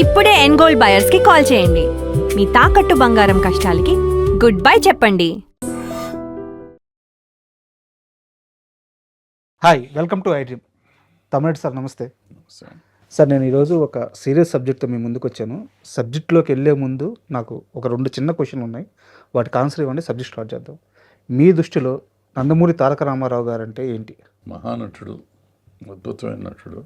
ఇప్పుడే ఎన్గోల్డ్ బయర్స్ కి కాల్ చేయండి. మీ తాకట్టు బంగారం కష్టాలకి గుడ్ బై చెప్పండి. Hi, welcome to iDream. Tamil sir నమస్తే. సార్, నేను ఈరోజు ఒక సీరియస్ సబ్జెక్ట్తో మీ ముందుకు వచ్చాను. సబ్జెక్ట్లోకి వెళ్ళే ముందు నాకు ఒక 2 చిన్న క్వశ్చన్లు ఉన్నాయి. వాటికి ఆన్సర్ ఇవ్వండి. సబ్జెక్ట్ స్టార్ట్ చేద్దాం. మీ దృష్టిలో నందమూరి తారక రామారావు గారు అంటే ఏంటి? మహానటుడు, అద్భుతమైన నటుడు.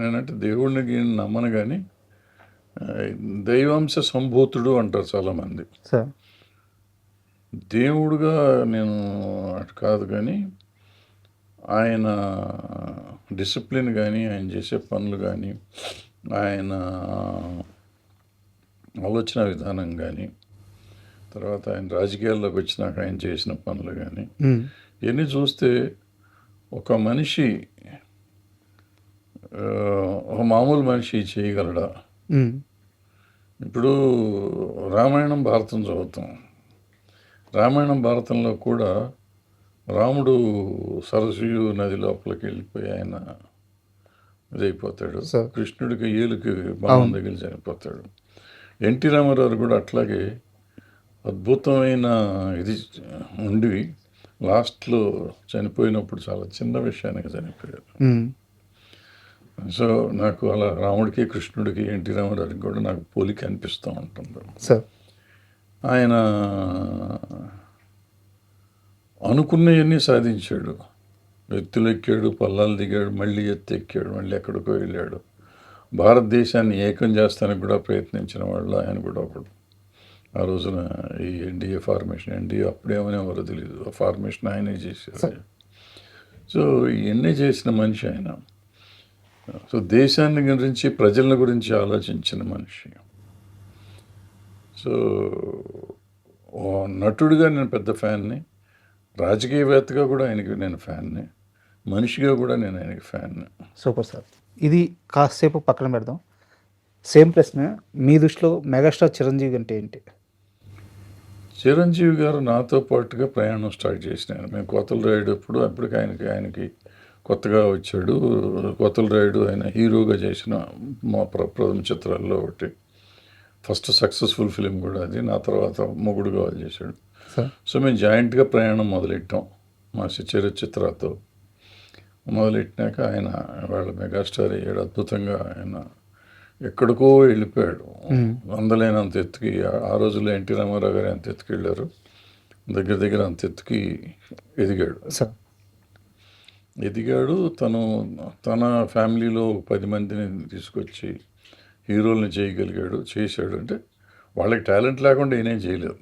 నేనంటే దేవుడిని నమ్మను, కానీ దైవాంశ సంభూతుడు అంటారు చాలామంది. సార్, దేవుడుగా నేను అటు కాదు, కానీ ఆయన డిసిప్లిన్ కానీ, ఆయన చేసే పనులు కానీ, ఆయన ఆలోచన విధానం కానీ, తర్వాత ఆయన రాజకీయాల్లోకి వచ్చినాక ఆయన చేసిన పనులు కానీ, ఇవన్నీ చూస్తే ఒక మనిషి, ఒక మామూలు మనిషి చేయగలడా? ఇప్పుడు రామాయణం, భారతం చదువుతాం. రామాయణం, భారతంలో కూడా రాముడు సరస్సు నది లోపలికి వెళ్ళిపోయి ఆయన ఇదైపోతాడు. కృష్ణుడికి ఏలుకి బాణం దగ్గర చనిపోతాడు. ఎన్టీ రామారావు కూడా అట్లాగే అద్భుతమైన ఇది ఉండి లాస్ట్లో చనిపోయినప్పుడు చాలా చిన్న విషయానికి చనిపోయారు. సో నాకు అలా రాముడికి, కృష్ణుడికి, ఎన్టీ రామారావుకి కూడా నాకు పోలిక అనిపిస్తూ ఉంటుంది. ఆయన అనుకున్నవన్నీ సాధించాడు. ఎత్తులు ఎక్కాడు, పల్లాలు దిగాడు, మళ్ళీ ఎత్తు ఎక్కాడు, మళ్ళీ ఎక్కడికో వెళ్ళాడు. భారతదేశాన్ని ఏకం చేస్తానికి కూడా ప్రయత్నించిన వాళ్ళు ఆయన కూడా ఒకడు. ఆ రోజున ఈ ఎన్డీఏ ఫార్మేషన్, ఎన్డీఏ అప్పుడేమని ఎవరో తెలియదు, ఆ ఫార్మేషన్ ఆయనే చేశారు. సో ఇవన్నీ చేసిన మనిషి ఆయన. సో దేశాన్ని గురించి, ప్రజల గురించి ఆలోచించిన మనిషి. సో నటుడిగా నేను పెద్ద ఫ్యాన్ని, రాజకీయవేత్తగా కూడా ఆయనకి నేను ఫ్యాన్ని, మనిషిగా కూడా నేను ఆయనకి ఫ్యాన్ని. Super sir. ఇది కాసేపు పక్కన పెడదాం. సేమ్ ప్రశ్న, మీ దృష్టిలో మెగాస్టార్ చిరంజీవి అంటే ఏంటి? చిరంజీవి గారు నాతో పాటుగా ప్రయాణం స్టార్ట్ చేసినారు. మేము కోతల రాయుడు అప్పటికి ఆయనకి కొత్తగా వచ్చాడు. కోతల రాయుడు ఆయన హీరోగా చేసిన మా ప్రథమ చిత్రాల్లో ఒకటి. ఫస్ట్ సక్సెస్ఫుల్ ఫిలిం కూడా అది. నా తర్వాత మొగుడుగా వాళ్ళు చేశాడు. సో మేము జాయింట్గా ప్రయాణం మొదలెట్టాం. మా చిత్రాతో మొదలెట్టినాక ఆయన వాళ్ళ మెగాస్టార్ అయ్యాడు. అద్భుతంగా ఆయన ఎక్కడికో వెళ్ళిపోయాడు. అందలేనంత ఎత్తుకి. ఆ రోజుల్లో ఎన్టీ రామారావు గారు అంత ఎత్తుకి వెళ్ళారు. దగ్గర దగ్గర అంత ఎత్తుకి ఎదిగాడు. తన ఫ్యామిలీలో 10 మందిని తీసుకొచ్చి హీరోల్ని చేశాడు. అంటే వాళ్ళకి టాలెంట్ లేకుండా ఈయనేం చేయలేదు.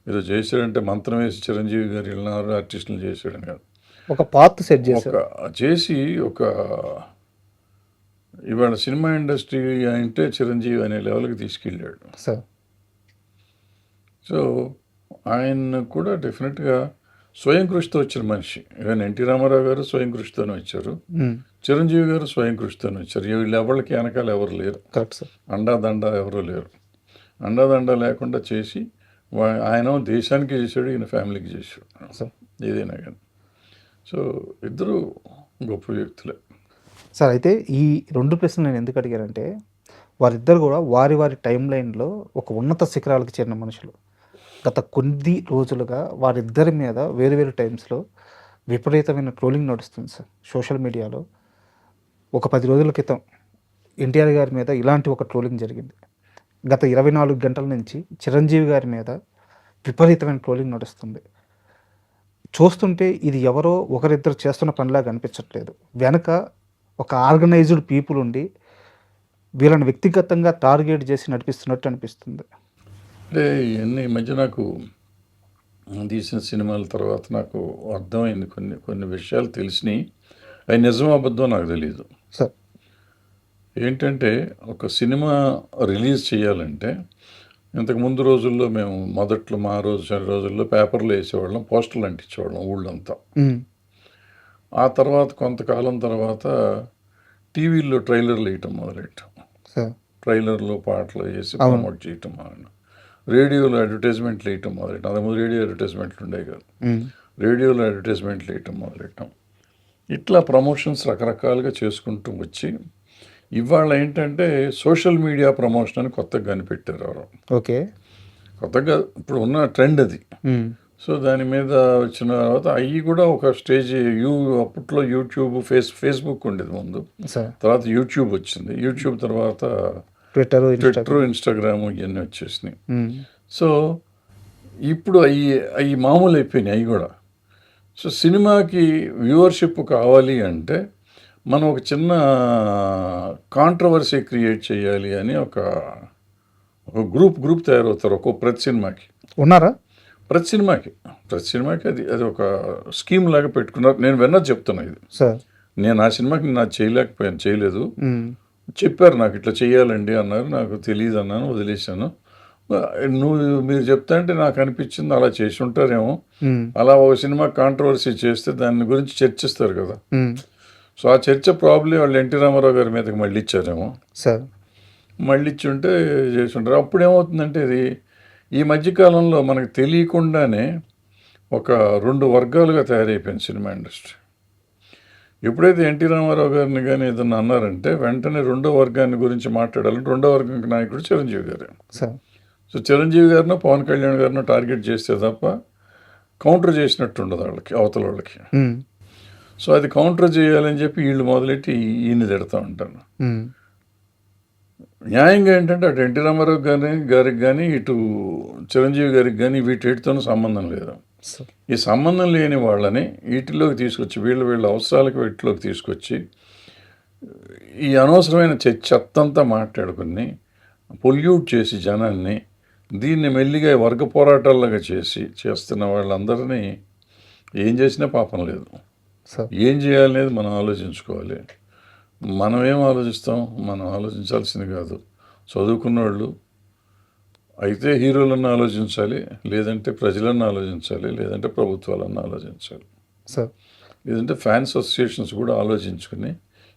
ఏదో చేశాడంటే మంత్రం వేసి చిరంజీవి గారు వెళ్ళినారు ఆర్టిస్టులు చేశాడని కాదు. ఒక పాత్ సెట్ చేసి ఇవాళ సినిమా ఇండస్ట్రీ అంటే చిరంజీవి అనే లెవెల్కి తీసుకెళ్ళాడు. సో ఆయన కూడా డెఫినెట్గా స్వయం కృషితో వచ్చిన మనిషి. ఈవెన్ ఎన్టీ రామారావు గారు స్వయం కృషితోనే వచ్చారు, చిరంజీవి గారు స్వయం కృషితోనే వచ్చారు. వీళ్ళు ఎవరికి వెనకాల ఎవరు లేరు, అండాదండ ఎవరు లేరు. అండాదండ లేకుండా చేసి ఆయన దేశానికి చేశాడు, ఈయన ఫ్యామిలీకి చేశాడు, ఏదైనా కానీ. సో ఇద్దరు గొప్ప వ్యక్తులే సార్. అయితే ఈ 2 ప్రశ్నలు నేను ఎందుకు అడిగానంటే, వారిద్దరు కూడా వారి టైం లైన్లో ఒక ఉన్నత శిఖరాలకు చేరిన మనుషులు. గత కొద్ది రోజులుగా వారిద్దరి మీద వేరు టైమ్స్లో విపరీతమైన ట్రోలింగ్ నడుస్తుంది సార్ సోషల్ మీడియాలో. ఒక 10 రోజుల క్రితం ఎన్టీఆర్ గారి మీద ఇలాంటి ఒక ట్రోలింగ్ జరిగింది. గత 24 గంటల నుంచి చిరంజీవి గారి మీద విపరీతమైన ట్రోలింగ్ నడుస్తుంది. చూస్తుంటే ఇది ఎవరో ఒకరిద్దరు చేస్తున్న పనిలాగా అనిపించట్లేదు. వెనక ఒక ఆర్గనైజ్డ్ పీపుల్ ఉండి వీళ్ళని వ్యక్తిగతంగా టార్గెట్ చేసి నడిపిస్తున్నట్టు అనిపిస్తుంది. అంటే ఇవన్నీ మధ్య నాకు తీసిన సినిమాల తర్వాత నాకు అర్థమైంది, కొన్ని విషయాలు తెలిసినాయి. అవి నిజం అబద్ధం నాకు తెలియదు సార్. ఏంటంటే ఒక సినిమా రిలీజ్ చేయాలంటే ఇంతకుముందు రోజుల్లో మేము మొదట్లో మా రోజుల్లో పేపర్లు వేసేవాళ్ళం, పోస్టర్లు అంటించేవాళ్ళం ఊళ్ళంతా. ఆ తర్వాత కొంతకాలం తర్వాత టీవీల్లో ట్రైలర్లు వేయటం మొదలెట్టాం. ట్రైలర్లో పాటలు వేసి ప్రమోట్ చేయటం, రేడియోలో అడ్వర్టైజ్మెంట్లు వేయటం మొదలెట్టాం. అంతకుముందు రేడియో అడ్వర్టైజ్మెంట్లు ఉండేవి కాదు, రేడియోలో అడ్వర్టైజ్మెంట్లు వేయటం మొదలెట్టాం. ఇట్లా ప్రమోషన్స్ రకరకాలుగా చేసుకుంటూ వచ్చి ఇవాళ ఏంటంటే సోషల్ మీడియా ప్రమోషన్ అని కొత్తగా కనిపెట్టారు ఎవరు. ఓకే. కొత్తగా ఇప్పుడు ఉన్న ట్రెండ్ అది. సో దాని మీద వచ్చిన తర్వాత అవి కూడా ఒక స్టేజ్ అప్పట్లో యూట్యూబ్ ఫేస్బుక్ ఉండేది ముందు, సార్. తర్వాత యూట్యూబ్ వచ్చింది, యూట్యూబ్ తర్వాత ట్విట్టర్, ఇన్స్టాగ్రామ్ ఇవన్నీ వచ్చేసినాయి. సో ఇప్పుడు అవి మామూలు అయిపోయినాయి అవి కూడా. సో సినిమాకి వ్యూవర్షిప్ కావాలి అంటే మనం ఒక చిన్న కాంట్రవర్సీ క్రియేట్ చేయాలి అని ఒక గ్రూప్ తయారవుతారు ప్రతి సినిమాకి. ఉన్నారా? ప్రతి సినిమాకి అది అది ఒక స్కీమ్ లాగా పెట్టుకున్నారు. నేను విన్నది చెప్తున్నా ఇది. సార్. నేను ఆ సినిమాకి చేయలేదు. చెప్పారు నాకు ఇట్లా చేయాలండి అన్నారు, నాకు తెలియదు అన్నాను, వదిలేశాను. మీరు చెప్తా అంటే నాకు అనిపించింది అలా చేసి ఉంటారేమో. అలా ఒక సినిమా కాంట్రవర్సీ చేస్తే దాని గురించి చర్చిస్తారు కదా. సో ఆ చర్చ ప్రాబ్లీ వాళ్ళు ఎన్టీ రామారావు గారి మీదకి మళ్ళీ ఇచ్చారేమో. సార్. మళ్ళీ ఇచ్చి ఉంటే చేసి ఉంటారు. అప్పుడు ఏమవుతుందంటే ఇది ఈ మధ్యకాలంలో మనకు తెలియకుండానే ఒక 2 వర్గాలుగా తయారైపోయింది సినిమా ఇండస్ట్రీ. ఎప్పుడైతే ఎన్టీ రామారావు గారిని కానీ ఏదన్నా అన్నారంటే వెంటనే రెండో వర్గాన్ని గురించి మాట్లాడాలంటే రెండో వర్గం నాయకుడు చిరంజీవి గారు. సో చిరంజీవి గారినో పవన్ కళ్యాణ్ గారినో టార్గెట్ చేస్తే తప్ప కౌంటర్ చేసినట్టు ఉండదు వాళ్ళకి, అవతల వాళ్ళకి. సో అది కౌంటర్ చేయాలని చెప్పి వీళ్ళు మొదలెట్టి ఈయన్ని తిడతా ఉంటాను. న్యాయంగా ఏంటంటే అటు ఎన్టీ రామారావు గారికి కానీ ఇటు చిరంజీవి గారికి కానీ వీటితోనూ సంబంధం లేదు. ఈ సంబంధం లేని వాళ్ళని వీటిలోకి తీసుకొచ్చి వీళ్ళ అవసరాలకు వీటిలోకి తీసుకొచ్చి ఈ అనవసరమైన చెత్తంతా మాట్లాడుకుని పొల్యూట్ చేసి జనాన్ని దీన్ని మెల్లిగా వర్గ పోరాటాల్లాగా చేస్తున్న వాళ్ళందరినీ ఏం చేసినా పాపం లేదు. ఏం చేయాలనేది మనం ఆలోచించుకోవాలి. మనం ఏం ఆలోచిస్తాం? మనం ఆలోచించాల్సింది కాదు. చదువుకున్న వాళ్ళు అయితే హీరోలన్నా ఆలోచించాలి, లేదంటే ప్రజలన్నా ఆలోచించాలి, లేదంటే ప్రభుత్వాలన్నా ఆలోచించాలి, లేదంటే ఫ్యాన్స్ అసోసియేషన్స్ కూడా ఆలోచించుకుని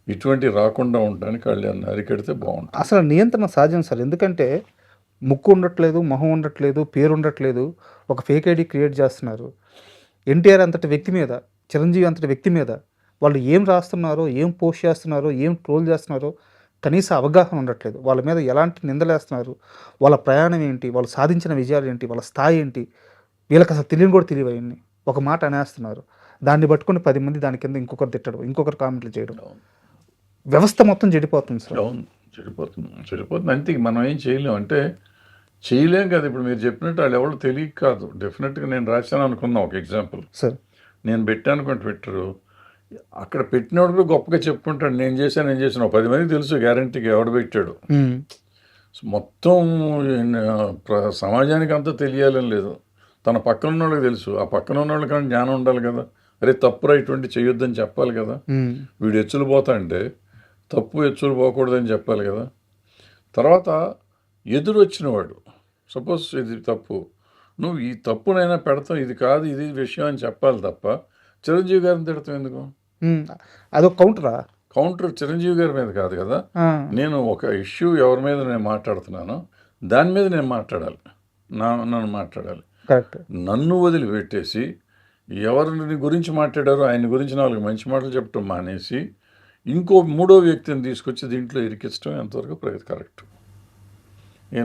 ఇటువంటి రాకుండా ఉండడానికి వాళ్ళని అరికెడితే బాగుంటుంది. అసలు నియంత్రణ సాధ్యం సార్. ఎందుకంటే ముక్కు ఉండట్లేదు, మొహం ఉండట్లేదు, పేరు ఉండట్లేదు, ఒక ఫేక్ ఐడి క్రియేట్ చేస్తున్నారు. ఎన్టీఆర్ అంతటి వ్యక్తి మీద, చిరంజీవి అంతటి వ్యక్తి మీద వాళ్ళు ఏం రాస్తున్నారో, ఏం పోస్ట్ చేస్తున్నారో, ఏం ట్రోల్ చేస్తున్నారో కనీస అవగాహన ఉండట్లేదు. వాళ్ళ మీద ఎలాంటి నిందలేస్తున్నారు, వాళ్ళ ప్రయాణం ఏంటి, వాళ్ళు సాధించిన విజయాలు ఏంటి, వాళ్ళ స్థాయి ఏంటి, వీళ్ళకి అసలు తెలియని కూడా తెలియవు. అవన్నీ ఒక మాట అనేస్తున్నారు, దాన్ని పట్టుకొని 10 మంది దాని కింద ఇంకొకరు తిట్టడం, ఇంకొకరు కామెంట్లు చేయడం, వ్యవస్థ మొత్తం చెడిపోతుంది సార్. అవును, చెడిపోతుంది. అంతే, మనం ఏం చేయలేం. అంటే చేయలేం కదా. ఇప్పుడు మీరు చెప్పినట్టు వాళ్ళు ఎవరు తెలియక కాదు. డెఫినెట్గా నేను రాశాను అనుకున్నా ఒక ఎగ్జాంపుల్ సార్. నేను పెట్టాను అనుకోండి ట్విట్టరు, అక్కడ పెట్టినోడు కూడా గొప్పగా చెప్పుకుంటాడు నేను చేశాను. 10 మందికి తెలుసు గ్యారంటీగా ఎవడు పెట్టాడు. మొత్తం సమాజానికి అంతా తెలియాలని లేదు, తన పక్కన ఉన్న వాళ్ళకి తెలుసు. ఆ పక్కన ఉన్న వాళ్ళకి జ్ఞానం ఉండాలి కదా. అరే తప్పురా ఇటువంటి చేయొద్దని చెప్పాలి కదా. వీడు ఎచ్చులు పోతా అంటే తప్పు ఎచ్చులు పోకూడదని చెప్పాలి కదా. తర్వాత ఎదురు వచ్చినవాడు సపోజ్ ఇది తప్పు, నువ్వు ఈ తప్పునైనా పెడతావు, ఇది కాదు ఇది విషయం అని చెప్పాలి తప్ప చిరంజీవి గారిని తిడతాం ఎందుకు? అదొక కౌంటర్ చిరంజీవి గారి మీద కాదు కదా. నేను ఒక ఇష్యూ ఎవరి మీద నేను మాట్లాడుతున్నానో దాని మీద నేను మాట్లాడాలి, నన్ను మాట్లాడాలి. నన్ను వదిలిపెట్టేసి ఎవరిని గురించి మాట్లాడారో ఆయన గురించి నాలుగు మంచి మాటలు చెప్పడం మానేసి ఇంకో మూడో వ్యక్తిని తీసుకొచ్చి దీంట్లో ఇరికించడం ఎంతవరకు కరెక్ట్?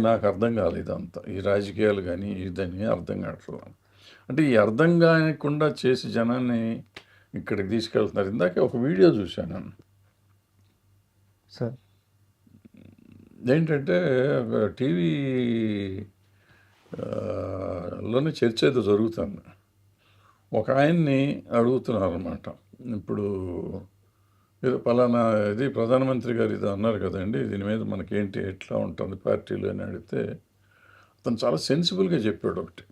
నాకు అర్థం కాలేదు ఇదంతా. ఈ రాజకీయాలు కానీ ఇదని అర్థం కావట్లేదు. అంటే ఈ అర్థం కాకుండా చేసి జనాన్ని ఇక్కడికి తీసుకెళ్తున్నారు. ఇందాక ఒక వీడియో చూశాను సార్. ఏంటంటే టీవీ లోనే చర్చ అయితే జరుగుతుంది. ఒక ఆయన్ని అడుగుతున్నారు అన్నమాట, ఇప్పుడు ఏదో పలానా ఇది ప్రధానమంత్రి గారు ఇది అన్నారు కదండి, దీని మీద మనకేంటి ఎట్లా ఉంటుంది పార్టీలు అని అడిగితే అతను చాలా సెన్సిబుల్గా చెప్పాడు ఒకటి.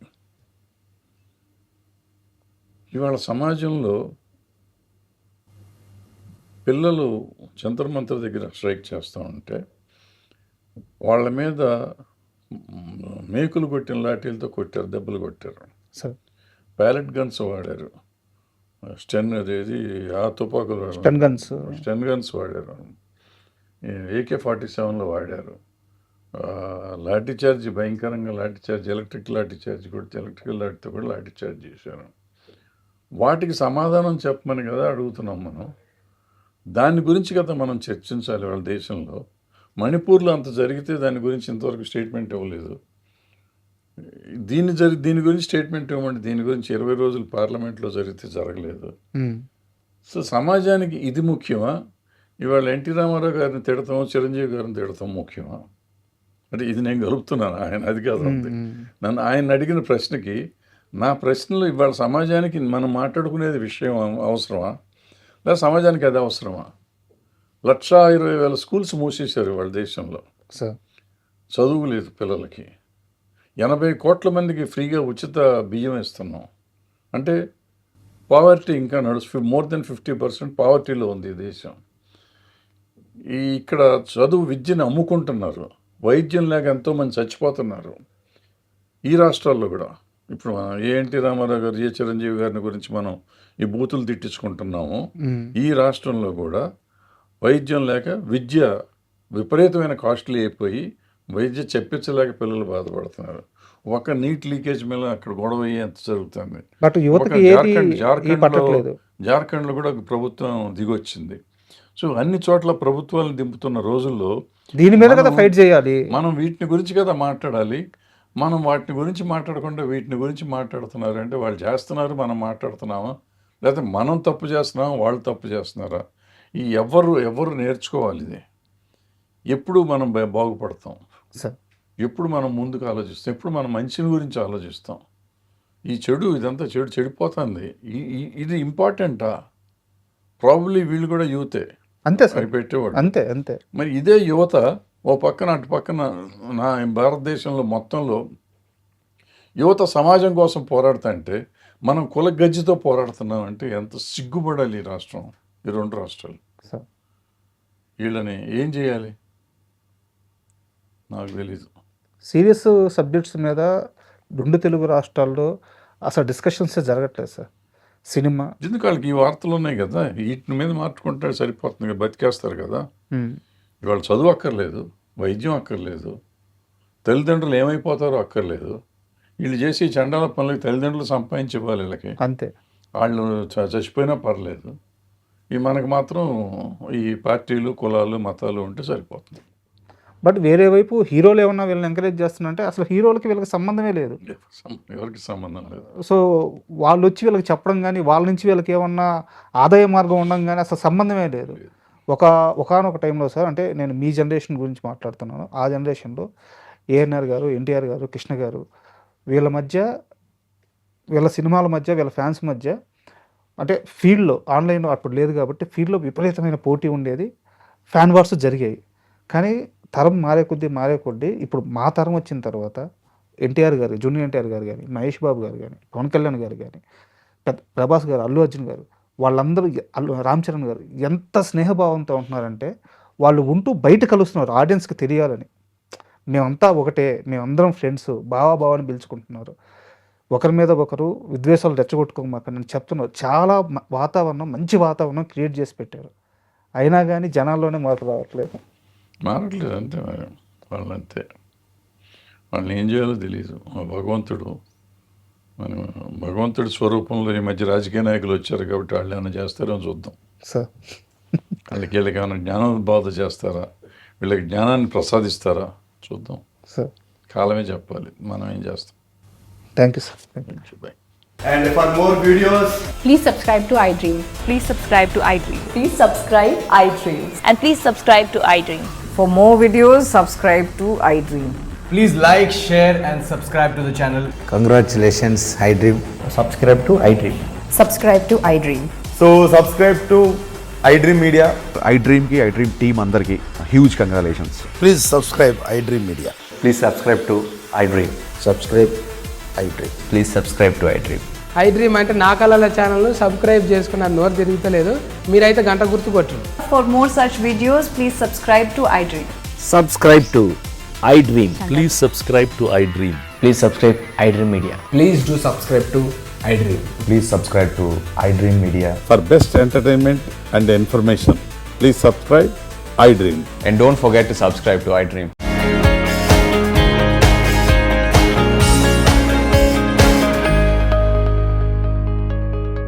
ఇవాళ సమాజంలో పిల్లలు జంతర్ మంతర్ దగ్గర స్ట్రైక్ చేస్తూ ఉంటే వాళ్ళ మీద మేకులు కొట్టిన లాఠీలతో కొట్టారు, దెబ్బలు కొట్టారు, ప్యాలెట్ గన్స్ వాడారు, ఆ తుపాకులు స్టెన్ గన్స్ వాడారు, AK-47 వాడారు, లాఠీ చార్జ్ భయంకరంగా lathi charge, electrical lathi charge కూడా, ఎలక్ట్రికల్ లాఠీతో కూడా లాఠీ చార్జ్ చేశారు. వాటికి సమాధానం చెప్పమని కదా అడుగుతున్నాం మనం. దాని గురించి కదా మనం చర్చించాలి వాళ్ళ దేశంలో. మణిపూర్లో అంత జరిగితే దాని గురించి ఇంతవరకు స్టేట్మెంట్ ఇవ్వలేదు. దీని గురించి స్టేట్మెంట్ ఇవ్వమంటే దీని గురించి 20 రోజులు పార్లమెంట్లో జరిగితే జరగలేదు. సో సమాజానికి ఇది ముఖ్యమా? ఇవాళ ఎన్టీ రామారావు గారిని తిడతాం, చిరంజీవి గారిని తిడతాం ముఖ్యమా? అంటే ఇది నేను కలుపుతున్నాను, ఆయన అది కాదు ఉంది. నన్ను ఆయన అడిగిన ప్రశ్నకి నా ప్రశ్నలో ఇవాళ సమాజానికి మనం మాట్లాడుకునేది విషయం అవసరమా, లేదా సమాజానికి అది అవసరమా? 1,20,000 స్కూల్స్ మూసేశారు వాళ్ళ దేశంలో. చదువు లేదు పిల్లలకి. 80 కోట్ల మందికి ఫ్రీగా ఉచిత బియ్యం ఇస్తున్నాం. అంటే పావర్టీ ఇంకా మోర్ దెన్ 50% పావర్టీలో ఉంది ఈ దేశం. ఇక్కడ చదువు విద్యను అమ్ముకుంటున్నారు. వైద్యం లేక ఎంతోమంది చచ్చిపోతున్నారు ఈ రాష్ట్రాల్లో కూడా. ఇప్పుడు ఎన్టీ రామారావు గారు, చిరంజీవి గారిని గురించి మనం ఈ బూతులు తిట్టించుకుంటున్నాము. ఈ రాష్ట్రంలో కూడా వైద్యం లేక విద్య విపరీతమైన కాస్ట్లీ అయిపోయి వైద్య చెప్పించలేక పిల్లలు బాధపడుతున్నారు. ఒక నీట్ లీకేజ్ మీద అక్కడ గొడవ ఎంత జరుగుతుంది. జార్ఖండ్లో కూడా ప్రభుత్వం దిగొచ్చింది. సో అన్ని చోట్ల ప్రభుత్వాలను దింపుతున్న రోజుల్లో దీని మీద కదా ఫైట్ చేయాలి. మనం వీటిని గురించి కదా మాట్లాడాలి. మనం వాటిని గురించి మాట్లాడకుండా వీటిని గురించి మాట్లాడుతున్నారు అంటే వాళ్ళు చేస్తున్నారు, మనం మాట్లాడుతున్నామా? లేకపోతే మనం తప్పు చేస్తున్నామా, వాళ్ళు తప్పు చేస్తున్నారా? ఈ ఎవరు నేర్చుకోవాలి ఇది? ఎప్పుడు మనం బాగుపడతాం? ఎప్పుడు మనం ముందుకు ఆలోచిస్తాం? ఎప్పుడు మనం మంచిని గురించి ఆలోచిస్తాం? ఈ ఇదంతా చెడిపోతుంది. ఇది ఇంపార్టెంటా? ప్రాబబ్లీ వీళ్ళు కూడా యూతే అంతే సార్, పెట్టేవాడు అంతే. మరి ఇదే యువత ఓ పక్కన అటు పక్కన నా భారతదేశంలో మొత్తంలో యువత సమాజం కోసం పోరాడుతుంటే మనం కుల గజ్జితో పోరాడుతున్నాం అంటే ఎంత సిగ్గుపడాలి ఈ రాష్ట్రం, ఈ 2 రాష్ట్రాలు. వీళ్ళని ఏం చేయాలి నాకు తెలీదు. సీరియస్ సబ్జెక్ట్స్ మీద 2 తెలుగు రాష్ట్రాల్లో అసలు డిస్కషన్స్ జరగట్లేదు సార్. సినిమా ఎందుకు వాళ్ళకి ఈ వార్తలు ఉన్నాయి కదా, వీటి మీద మార్చుకుంటే సరిపోతుంది, బతికేస్తారు కదా. ఇవాళ చదువు అక్కర్లేదు, వైద్యం అక్కర్లేదు, తల్లిదండ్రులు ఏమైపోతారో అక్కర్లేదు. వీళ్ళు చేసి చండాల పనులకి తల్లిదండ్రులు సంపాదించి ఇవ్వాలి వీళ్ళకి, అంతే. వాళ్ళు చచ్చిపోయినా పర్లేదు. మనకు మాత్రం ఈ పార్టీలు, కులాలు, మతాలు ఉంటే సరిపోతుంది. బట్ వేరే వైపు హీరోలు ఏమన్నా వీళ్ళని ఎంకరేజ్ చేస్తున్నారంటే అసలు హీరోలకి వీళ్ళకి సంబంధమే లేదు, ఎవరికి సంబంధం లేదు. సో వాళ్ళు వచ్చి వీళ్ళకి చెప్పడం కానీ వాళ్ళ నుంచి వీళ్ళకి ఏమన్నా ఆదాయ మార్గం ఉండడం కానీ అసలు సంబంధమే లేదు. ఒకనొక టైంలో సార్, అంటే నేను మీ జనరేషన్ గురించి మాట్లాడుతున్నాను. ఆ జనరేషన్లో ఏఎన్ఆర్ గారు, ఎన్టీఆర్ గారు, కృష్ణ గారు వీళ్ళ మధ్య, వీళ్ళ సినిమాల మధ్య, వీళ్ళ ఫ్యాన్స్ మధ్య, అంటే ఫీల్డ్లో, ఆన్లైన్లో అప్పుడు లేదు కాబట్టి ఫీల్డ్లో విపరీతమైన పోటీ ఉండేది, ఫ్యాన్ వార్స్ జరిగాయి. కానీ తరం మారే కొద్దీ ఇప్పుడు మా తరం వచ్చిన తర్వాత ఎన్టీఆర్ గారు, జూనియర్ ఎన్టీఆర్ గారు కానీ, మహేష్ బాబు గారు కానీ, పవన్ కళ్యాణ్ గారు కానీ, ప్రభాస్ గారు, అల్లు అర్జున్ గారు, వాళ్ళందరూ, రామ్ చరణ్ గారు ఎంత స్నేహభావంతో ఉంటున్నారంటే వాళ్ళు ఉంటూ బయట కలుస్తున్నారు ఆడియన్స్కి తెలియాలని. మేమంతా ఒకటే, మేమందరం ఫ్రెండ్స్, భావాభావాన్ని పిలుచుకుంటున్నారు. ఒకరి మీద ఒకరు విద్వేషాలు రెచ్చగొట్టుకోమాక నేను చెప్తున్నారు. చాలా వాతావరణం, మంచి వాతావరణం క్రియేట్ చేసి పెట్టారు. అయినా కానీ జనాల్లోనే మార్పు రావట్లేదు అంతే. వాళ్ళంతే, వాళ్ళని ఏం చేయాలో తెలియదు. భగవంతుడి స్వరూపంలో ఈ మధ్య రాజకీయ నాయకులు వచ్చారు కాబట్టి వాళ్ళు ఏమైనా చేస్తారో చూద్దాం సార్. వీళ్ళకి ఏమైనా జ్ఞానం బాధ చేస్తారా, వీళ్ళకి జ్ఞానాన్ని ప్రసాదిస్తారా చూద్దాం సార్. కాలమే చెప్పాలి, మనం ఏం చేస్తాం. Thank you sir. Bye. And for more videos, please subscribe to iDream. Please subscribe to iDream. Please subscribe iDream. And please subscribe to iDream. For more videos, subscribe to iDream. please like, share and subscribe to the channel. Congratulations, iDream. Subscribe to iDream. Subscribe to iDream. So subscribe to iDream Media. iDream ki iDream team andarki huge congratulations. Please subscribe iDream Media. Please subscribe to iDream. Subscribe iDream. Please subscribe to iDream. iDream అంటే నా కళల ఛానల్ను subscribe చేసుకున్న నోరు తిరుగుతలేదు, మీరైతే గంట గుర్తు కొట్టండి. For more such videos, please subscribe to iDream. Subscribe to iDream. Please subscribe to iDream. Please subscribe iDream Media. Please do subscribe to iDream. Please subscribe to iDream Media. For best entertainment and information, please subscribe iDream. And don't forget to subscribe to iDream.